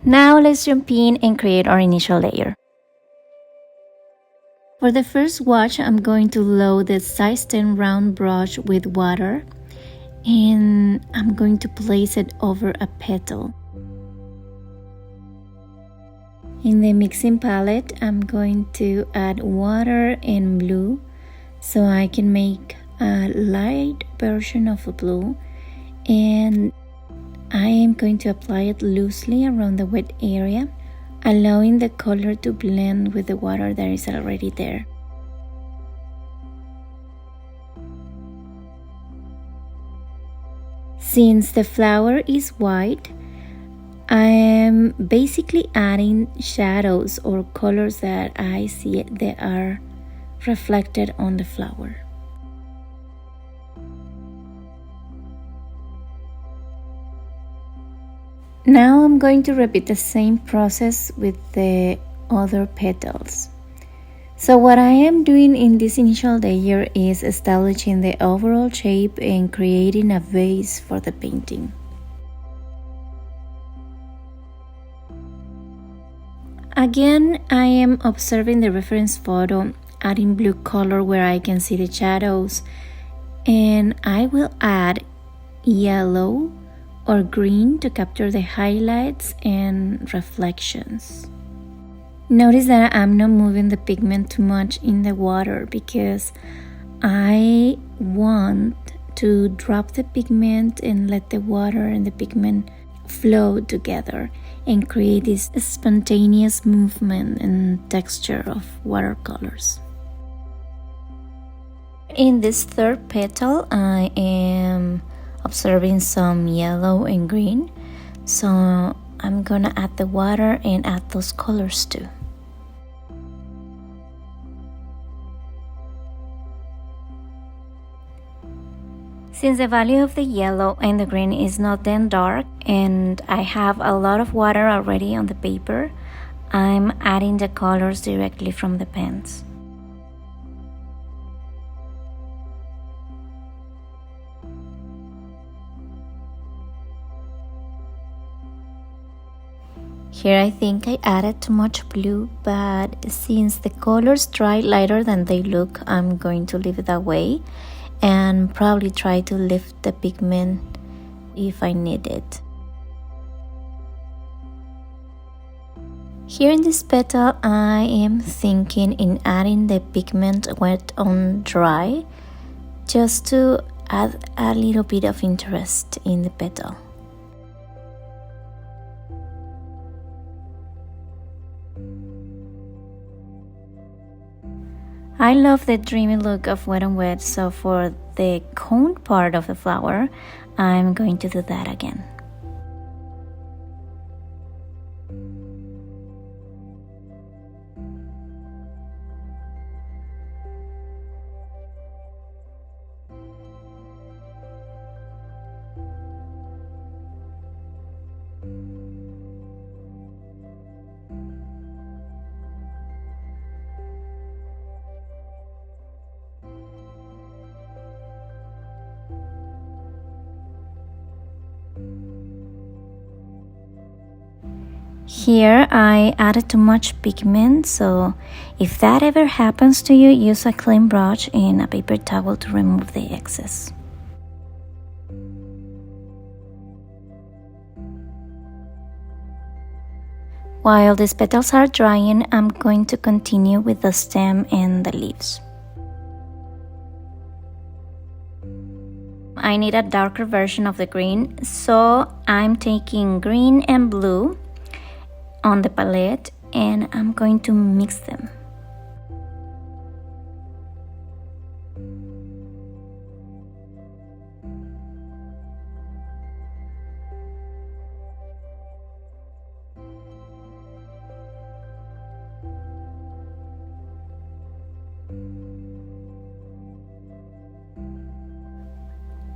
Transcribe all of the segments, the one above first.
Now let's jump in and create our initial layer. For the first swatch, I'm going to load the size 10 round brush with water, and I'm going to place it over a petal. In the mixing palette, I'm going to add water and blue so I can make a light version of a blue, and I am going to apply it loosely around the wet area, allowing the color to blend with the water that is already there. Since the flower is white, I am basically adding shadows or colors that I see that are reflected on the flower. Now I'm going to repeat the same process with the other petals. So what I am doing in this initial layer is establishing the overall shape and creating a base for the painting. Again, I am observing the reference photo, adding blue color where I can see the shadows, and I will add yellow or green to capture the highlights and reflections. Notice that I'm not moving the pigment too much in the water because I want to drop the pigment and let the water and the pigment flow together and create this spontaneous movement and texture of watercolors. In this third petal, I am observing some yellow and green, so I'm gonna add the water and add those colors too. Since the value of the yellow and the green is not that dark and I have a lot of water already on the paper, I'm adding the colors directly from the pens. Here I think I added too much blue, but since the colors dry lighter than they look, I'm going to leave it that way and probably try to lift the pigment if I need it. Here in this petal, I am thinking in adding the pigment wet on dry, just to add a little bit of interest in the petal. I love the dreamy look of wet on wet, so for the cone part of the flower, I'm going to do that again. Here I added too much pigment, so if that ever happens to you, use a clean brush and a paper towel to remove the excess. While these petals are drying, I'm going to continue with the stem and the leaves. I need a darker version of the green, so I'm taking green and blue on the palette and I'm going to mix them.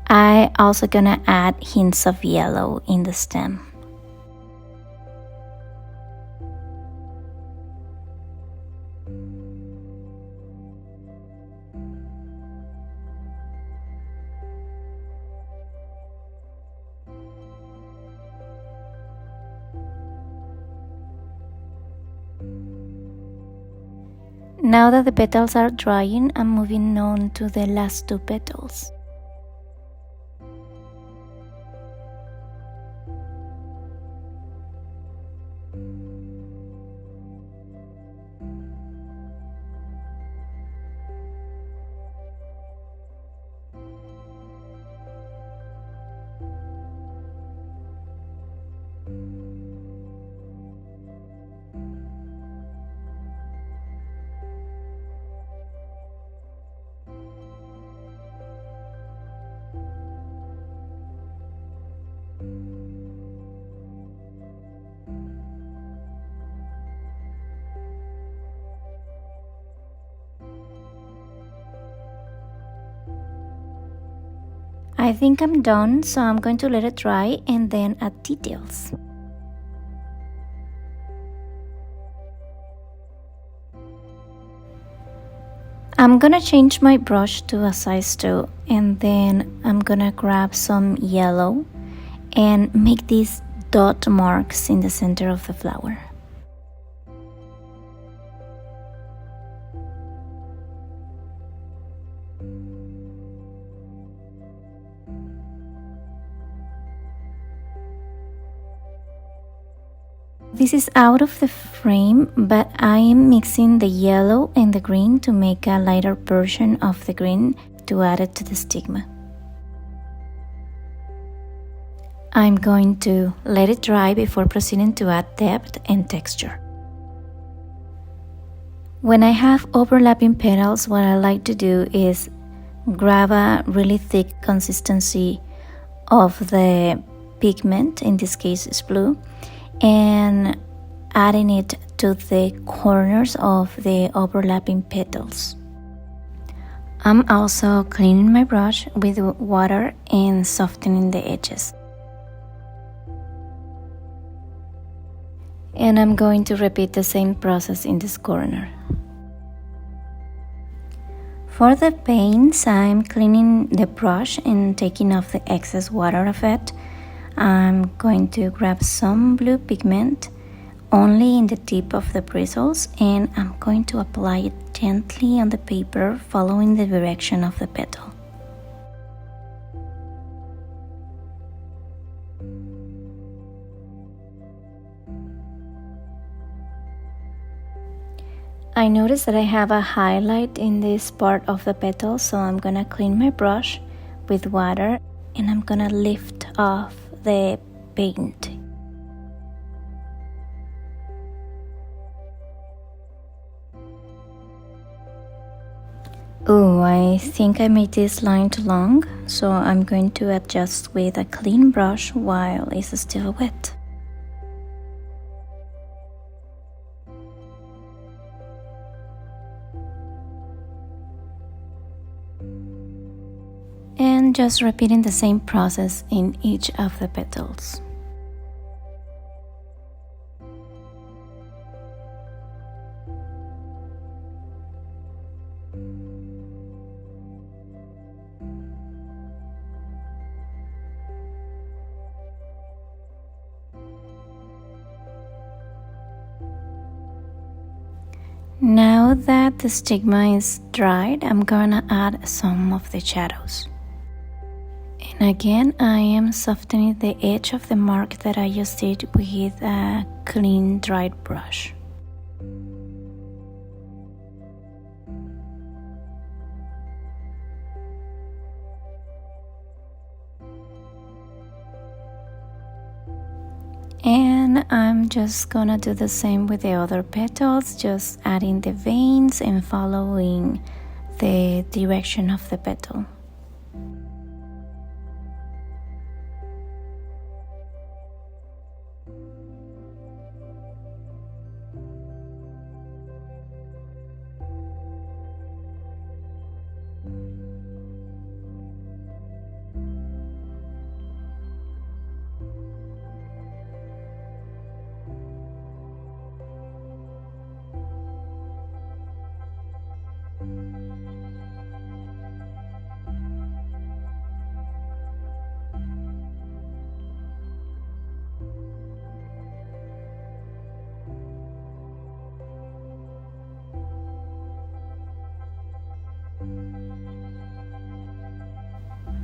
I also gonna add hints of yellow in the stem. Now that the petals are drying, I'm moving on to the last two petals. I think I'm done, so I'm going to let it dry and then add details. I'm gonna change my brush to a size 2 and then I'm gonna grab some yellow and make these dot marks in the center of the flower. This is out of the frame, but I am mixing the yellow and the green to make a lighter version of the green to add it to the stigma. I'm going to let it dry before proceeding to add depth and texture. When I have overlapping petals, what I like to do is grab a really thick consistency of the pigment, in this case it's blue, and adding it to the corners of the overlapping petals. I'm also cleaning my brush with water and softening the edges. And I'm going to repeat the same process in this corner. For the paints, I'm cleaning the brush and taking off the excess water of it. I'm going to grab some blue pigment only in the tip of the bristles, and I'm going to apply it gently on the paper following the direction of the petal. I notice that I have a highlight in this part of the petal, so I'm gonna clean my brush with water and I'm gonna lift off the paint. Oh, I think I made this line too long, so I'm going to adjust with a clean brush while it's still wet. And just repeating the same process in each of the petals. Now that the stigma is dried, I'm gonna add some of the shadows. And again, I am softening the edge of the mark that I just did with a clean dried brush. And I'm just gonna do the same with the other petals, just adding the veins and following the direction of the petal.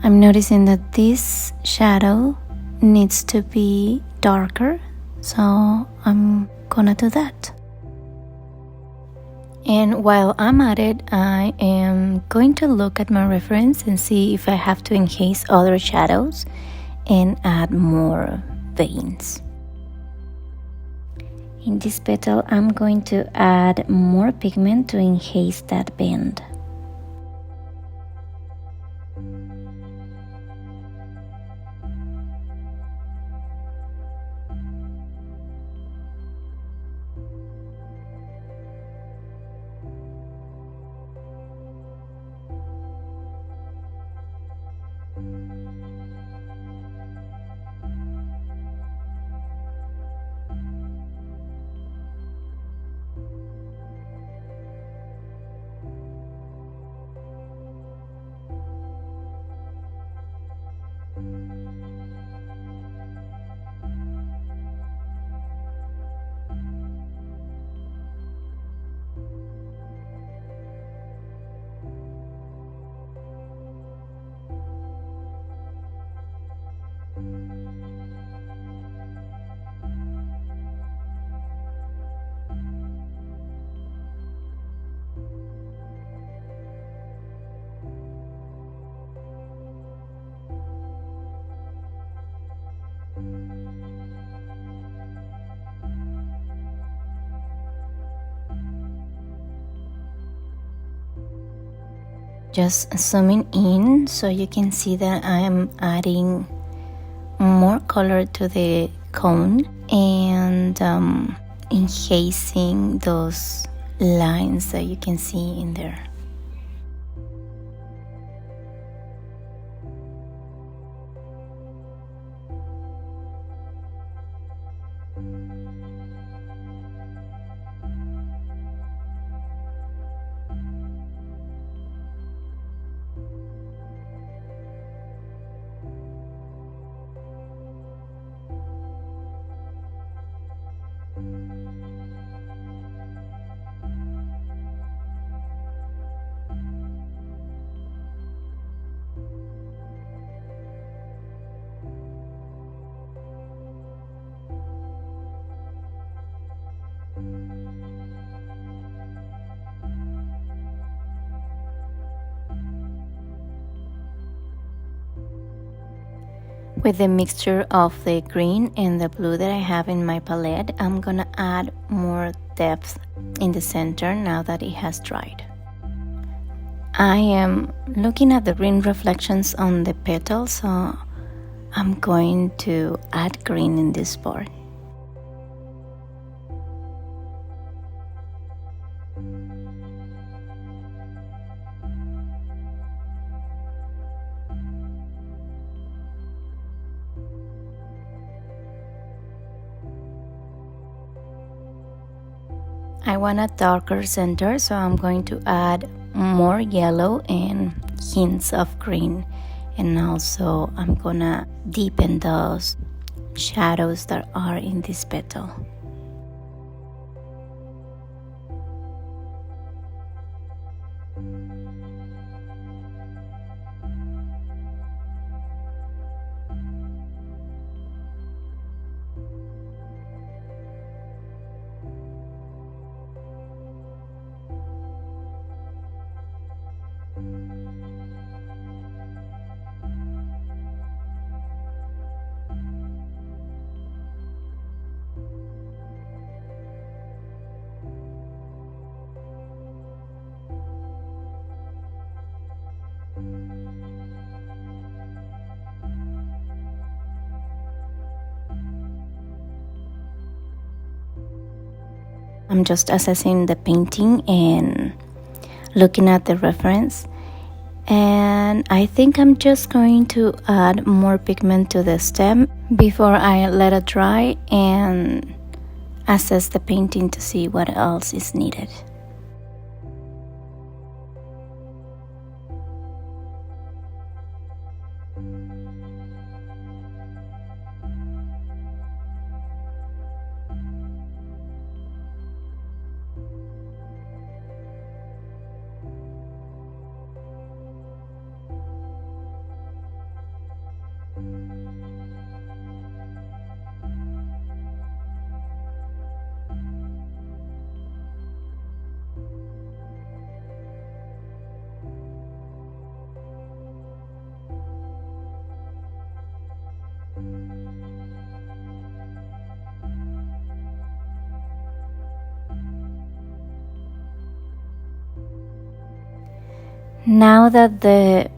I'm noticing that this shadow needs to be darker, so I'm gonna do that. And while I'm at it, I am going to look at my reference and see if I have to enhance other shadows and add more veins. In this petal, I'm going to add more pigment to enhance that bend. Just zooming in so you can see that I am adding more color to the cone and enhancing those lines that you can see in there. With the mixture of the green and the blue that I have in my palette, I'm gonna add more depth in the center now that it has dried. I am looking at the green reflections on the petals, so I'm going to add green in this part. I want a darker center, so I'm going to add more yellow and hints of green, and also I'm gonna deepen those shadows that are in this petal. I'm just assessing the painting and looking at the reference, and I think I'm just going to add more pigment to the stem before I let it dry and assess the painting to see what else is needed. Now that the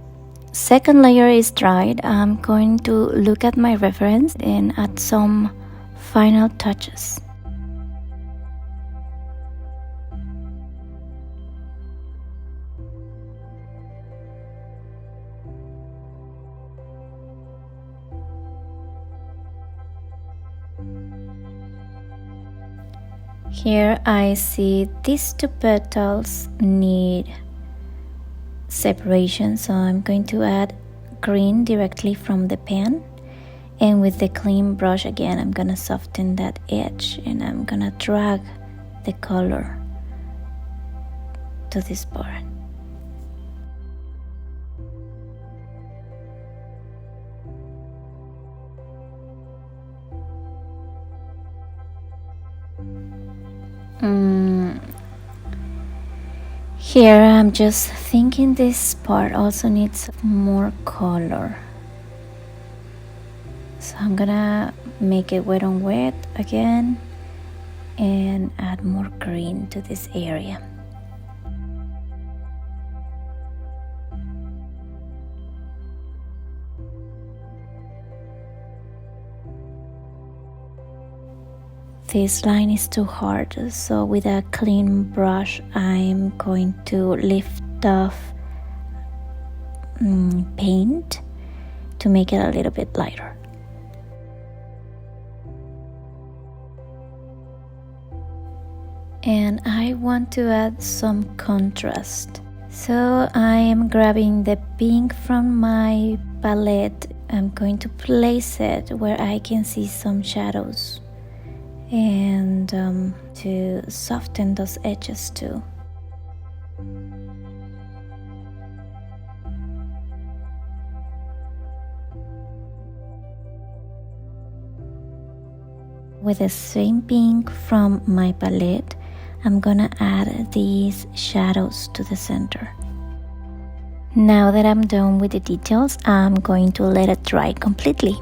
second layer is dried, I'm going to look at my reference and add some final touches. Here I see these two petals need separation, so I'm going to add green directly from the pan, and with the clean brush again I'm gonna soften that edge and I'm gonna drag the color to this part. Here I'm just thinking this part also needs more color, so I'm gonna make it wet on wet again and add more green to this area. This line is too hard, so with a clean brush I'm going to lift off paint to make it a little bit lighter. And I want to add some contrast, so I am grabbing the pink from my palette. I'm going to place it where I can see some shadows and to soften those edges too. With the same pink from my palette, I'm gonna add these shadows to the center. Now that I'm done with the details, I'm going to let it dry completely.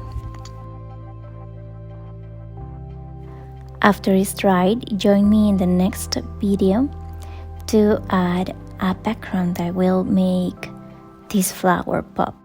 After it's dried, join me in the next video to add a background that will make this flower pop.